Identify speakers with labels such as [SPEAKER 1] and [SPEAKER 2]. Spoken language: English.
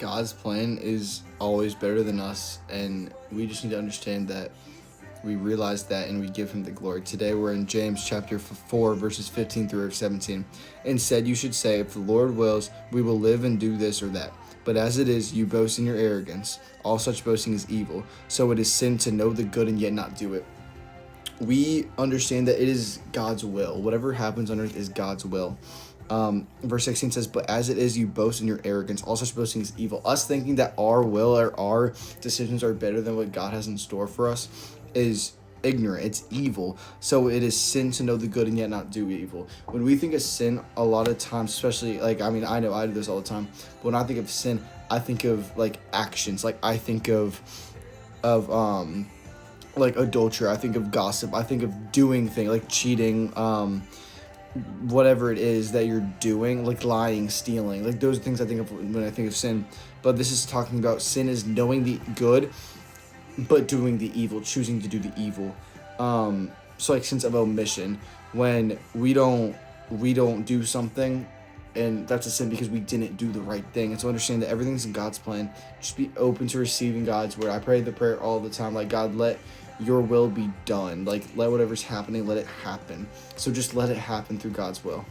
[SPEAKER 1] God's plan is always better than us, and we just need to understand that. We realize that, and we give him the glory. Today we're in James chapter 4, verses 15 through 17. Instead, you should say, if the Lord wills, we will live and do this or that. But as it is, you boast in your arrogance. All such boasting is evil. So it is sin to know the good and yet not do it. We understand that it is God's will. Whatever happens on earth is God's will. Verse 16 says, but as it is, you boast in your arrogance. All such boasting is evil. Us thinking that our will or our decisions are better than what God has in store for us is ignorant. It's evil. So it is sin to know the good and yet not do evil. When we think of sin, a lot of times, especially, I know I do this all the time, but when I think of sin, I think of, actions. I think of adultery. I think of gossip. I think of doing things, like cheating, whatever it is that you're doing, like lying, stealing. Those are things I think of when I think of sin. But this is talking about sin is knowing the good but doing the evil, choosing to do the evil. Sense of omission, when we don't do something, and that's a sin because we didn't do the right thing. And so understand that everything's in God's plan. Just be open to receiving God's word. I pray the prayer all the time, God, let your will be done. Let whatever's happening, let it happen. So just let it happen through God's will.